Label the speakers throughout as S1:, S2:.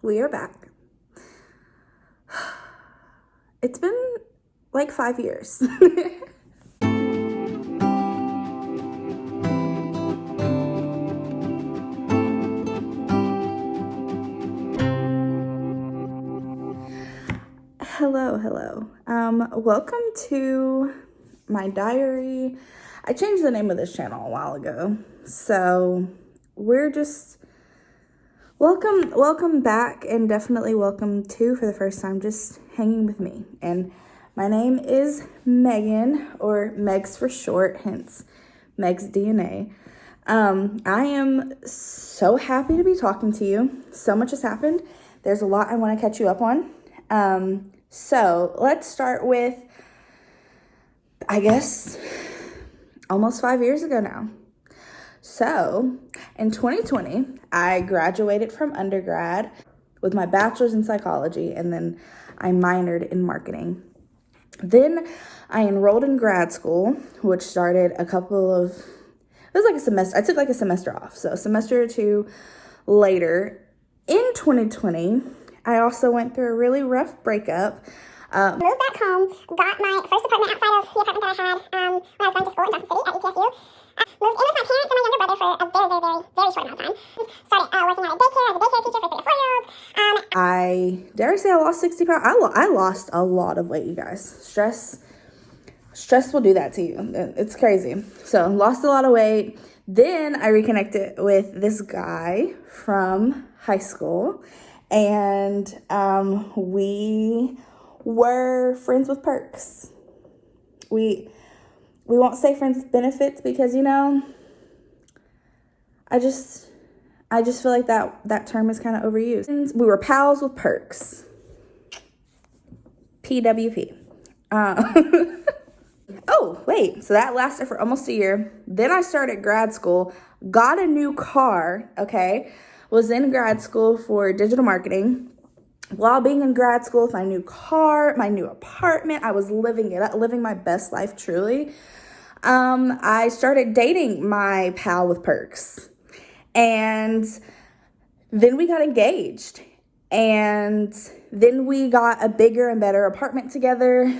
S1: we are back. It's been like 5 years. Hello. Welcome to my diary. I changed the name of this channel a while ago, so we're just welcome back, and definitely welcome to, for the first time, just hanging with me. And my name is Megan, or Megs for short, hence Meg's DNA. I am so happy to be talking to you. So much has happened. There's a lot I want to catch you up on. So let's start with, I guess, almost 5 years ago now. So in 2020, I graduated from undergrad with my bachelor's in psychology, and then I minored in marketing. Then I enrolled in grad school, which started it was like a semester. I took like a semester off. So a semester or two later, in 2020, I also went through a really rough breakup.
S2: Moved back home, got my first apartment outside of the apartment that I had when I was going to school in Johnson City at ETSU. Moved in with my parents and my younger brother for a very short amount of time. Started working at a daycare as a daycare teacher for 3 to 4 year olds.
S1: I dare say I lost 60 pounds. I lost a lot of weight, you guys. Stress will do that to you. It's crazy. So lost a lot of weight. Then I reconnected with this guy from high school, and we were friends with perks. We won't say friends with benefits because, you know, I just feel like that term is kind of overused. We were pals with perks. PWP. Oh, wait. So that lasted for almost a year. Then I started grad school, got a new car, okay? Was in grad school for digital marketing. While being in grad school with my new car, my new apartment, I was living it up, living my best life, truly. I started dating my pal with perks. And then we got engaged. And then we got a bigger and better apartment together.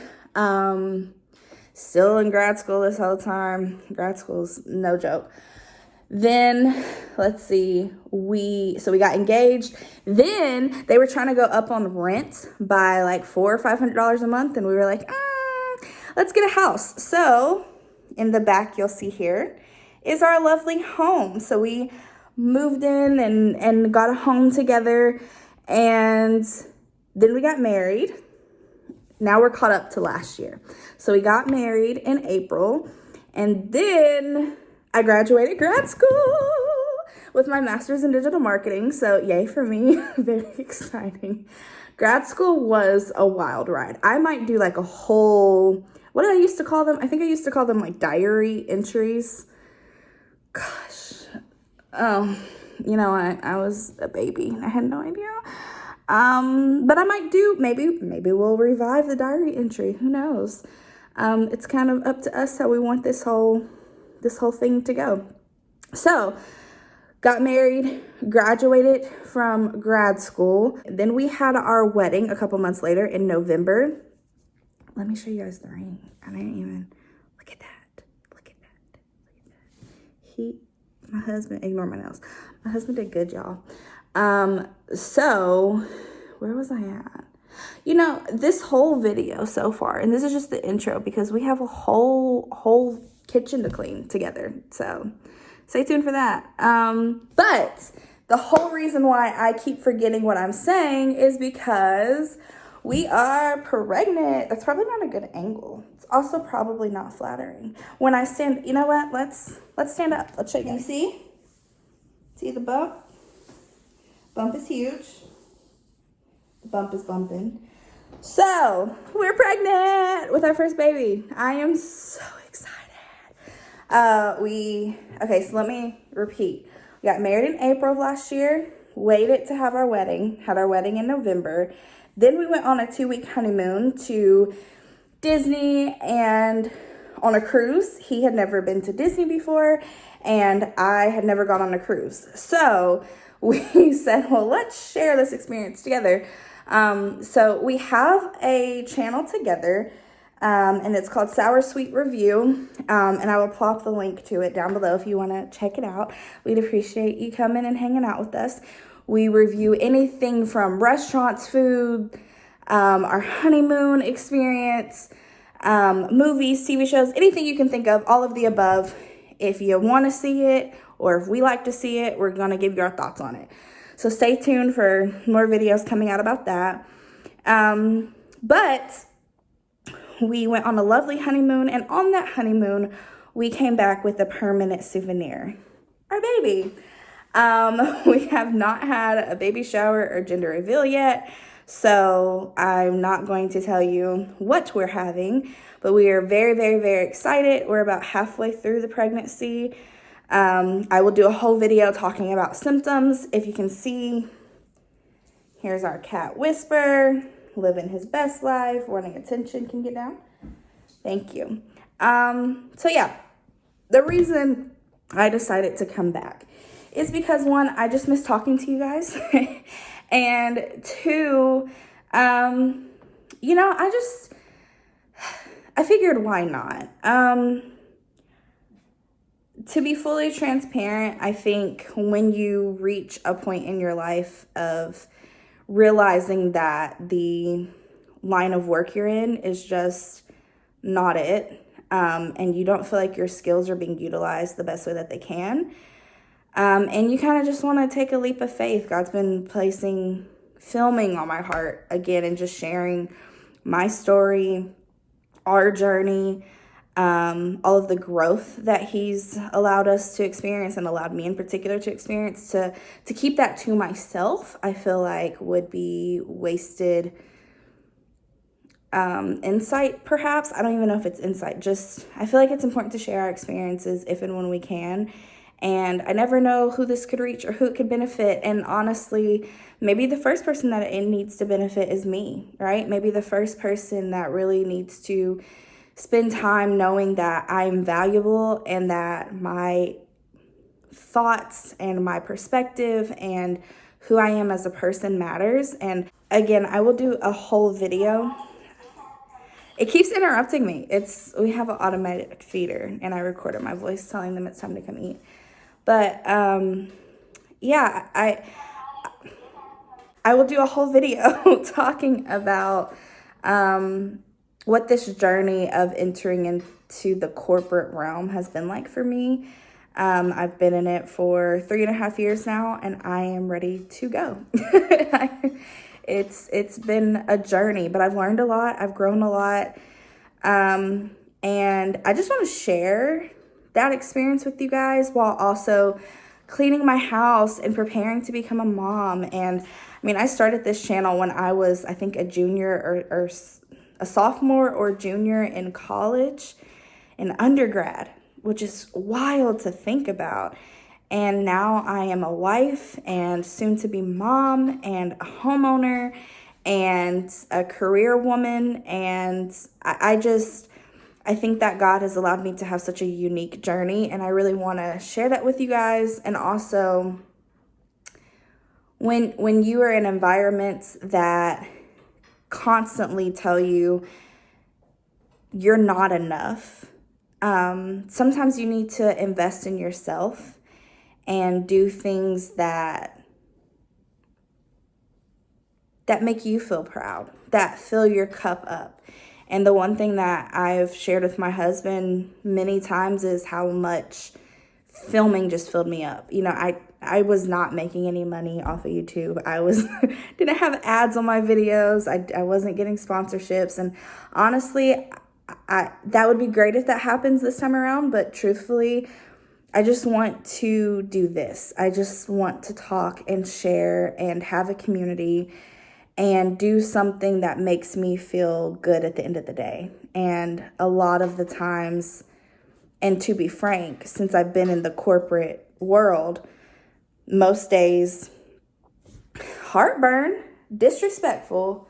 S1: Still in grad school this whole time. Grad school's no joke. Then, let's see, we got engaged. Then they were trying to go up on rent by like $400 or $500 a month. And we were like, let's get a house. So in the back, you'll see here is our lovely home. So we moved in and got a home together. And then we got married. Now we're caught up to last year. So we got married in April. And then I graduated grad school with my master's in digital marketing. So yay for me. Very exciting. Grad school was a wild ride. I might do like a whole, what did I used to call them? I think I used to call them like diary entries. Gosh. You know, I was a baby. I had no idea. But I might do, maybe we'll revive the diary entry. Who knows? It's kind of up to us how we want this whole thing to go. So got married, graduated from grad school. Then we had our wedding a couple months later in November. Let me show you guys the ring. I didn't even look at that. My husband, ignore my nails. My husband did good, y'all. So where was I at? You know, this whole video so far, and this is just the intro because we have a whole kitchen to clean together. So stay tuned for that. But the whole reason why I keep forgetting what I'm saying is because we are pregnant. That's probably not a good angle. It's also probably not flattering. When I stand, you know what? Let's stand up. Let's show you. You see the bump? Bump is huge. The bump is bumping. So we're pregnant with our first baby. I am so excited. Okay, so let me repeat. We got married in April of last year, waited to have our wedding, had our wedding in November. Then we went on a 2-week honeymoon to Disney and on a cruise. He had never been to Disney before, and I had never gone on a cruise. So we said, well, let's share this experience together. So we have a channel together, and it's called Sour Sweet Review, and I will plop the link to it down below if you want to check it out. We'd appreciate you coming and hanging out with us. We review anything from restaurants, food, our honeymoon experience, movies, TV shows, anything you can think of, all of the above. If you want to see it, or if we like to see it, we're going to give you our thoughts on it. So stay tuned for more videos coming out about that. But we went on a lovely honeymoon, and on that honeymoon, we came back with a permanent souvenir, our baby. We have not had a baby shower or gender reveal yet, so I'm not going to tell you what we're having, but we are very, very, very excited. We're about halfway through the pregnancy. I will do a whole video talking about symptoms. If you can see, here's our cat Whisper, living his best life, wanting attention. Can you get down? Thank you. So yeah, the reason I decided to come back is because, one, I just miss talking to you guys. And two, I figured why not? To be fully transparent, I think when you reach a point in your life of realizing that the line of work you're in is just not it, and you don't feel like your skills are being utilized the best way that they can, and you kind of just want to take a leap of faith. God's been placing filming on my heart again and just sharing my story, our journey, all of the growth that he's allowed us to experience, and allowed me in particular to experience. To keep that to myself, I feel like would be wasted insight, perhaps. I don't even know if it's insight. Just, I feel like it's important to share our experiences if and when we can. And I never know who this could reach or who it could benefit. And honestly, maybe the first person that it needs to benefit is me, right? Maybe the first person that really needs to spend time knowing that I'm valuable and that my thoughts and my perspective and who I am as a person matters. And again, I will do a whole video. It keeps interrupting me. We have an automated feeder, and I recorded my voice telling them it's time to come eat. But yeah, I will do a whole video talking about what this journey of entering into the corporate realm has been like for me. I've been in it for 3.5 years now, and I am ready to go. It's been a journey, but I've learned a lot. I've grown a lot. And I just want to share that experience with you guys while also cleaning my house and preparing to become a mom. And I mean, I started this channel when I was, I think, a junior or a sophomore or junior in college, in undergrad, which is wild to think about. And now I am a wife and soon to be mom and a homeowner and a career woman. And I think that God has allowed me to have such a unique journey, and I really want to share that with you guys. And also, when you are in environments that constantly tell you you're not enough, sometimes you need to invest in yourself and do things that make you feel proud, that fill your cup up. And the one thing that I've shared with my husband many times is how much filming just filled me up. You know, I was not making any money off of YouTube. I didn't have ads on my videos. I wasn't getting sponsorships. And honestly, that would be great if that happens this time around. But truthfully, I just want to do this. I just want to talk and share and have a community and do something that makes me feel good at the end of the day. And a lot of the times, and to be frank, since I've been in the corporate world, most days, heartburn, disrespectful,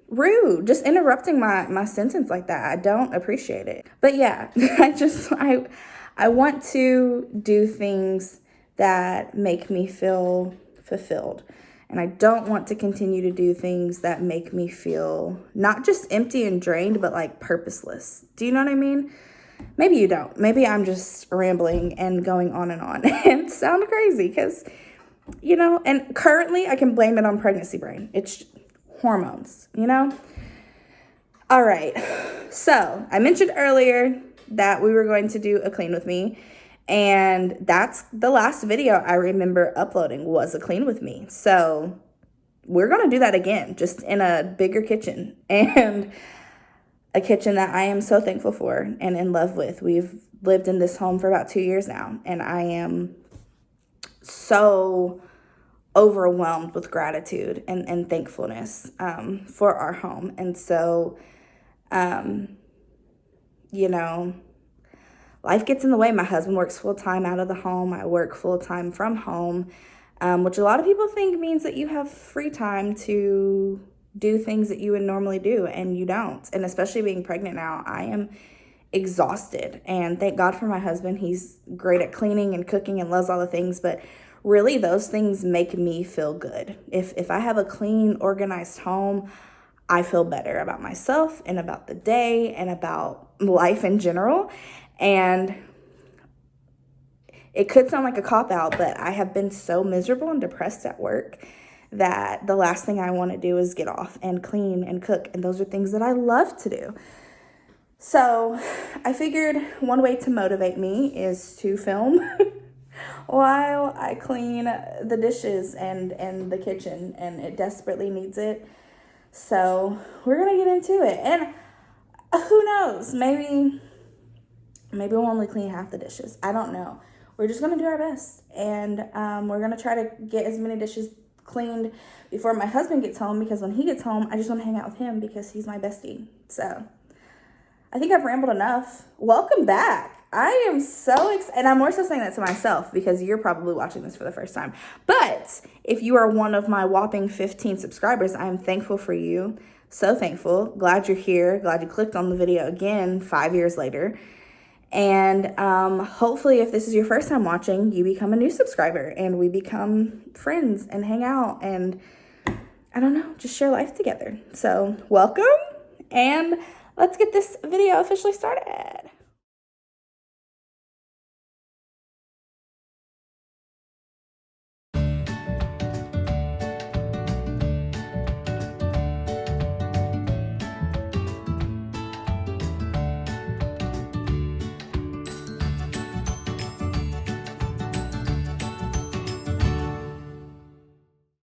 S1: rude, just interrupting my sentence like that. I don't appreciate it. But yeah, I want to do things that make me feel fulfilled. And I don't want to continue to do things that make me feel not just empty and drained, but like purposeless. Do you know what I mean? Maybe you don't. Maybe I'm just rambling and going on and sound crazy because, you know, and currently I can blame it on pregnancy brain. It's hormones, you know? All right. So I mentioned earlier that we were going to do a clean with me. And that's the last video I remember uploading was a clean with me. So we're going to do that again, just in a bigger kitchen and a kitchen that I am so thankful for and in love with. We've lived in this home for about 2 years now, and I am so overwhelmed with gratitude and thankfulness for our home. And so, you know, life gets in the way. My husband works full-time out of the home. I work full-time from home, which a lot of people think means that you have free time to do things that you would normally do, and you don't. And especially being pregnant now, I am exhausted. And thank God for my husband. He's great at cleaning and cooking and loves all the things, but really those things make me feel good. If I have a clean, organized home, I feel better about myself and about the day and about life in general. And it could sound like a cop-out, but I have been so miserable and depressed at work that the last thing I want to do is get off and clean and cook. And those are things that I love to do. So I figured one way to motivate me is to film while I clean the dishes and the kitchen, and it desperately needs it. So we're going to get into it. And who knows, maybe we'll only clean half the dishes. I don't know. We're just going to do our best. And we're going to try to get as many dishes cleaned before my husband gets home, because when he gets home, I just want to hang out with him because he's my bestie. So I think I've rambled enough. Welcome back. I am so excited. And I'm more so saying that to myself because you're probably watching this for the first time. But if you are one of my whopping 15 subscribers, I'm thankful for you. So thankful. Glad you're here. Glad you clicked on the video again 5 years later. And hopefully if this is your first time watching, you become a new subscriber and we become friends and hang out and, I don't know, just share life together. So welcome, and let's get this video officially started.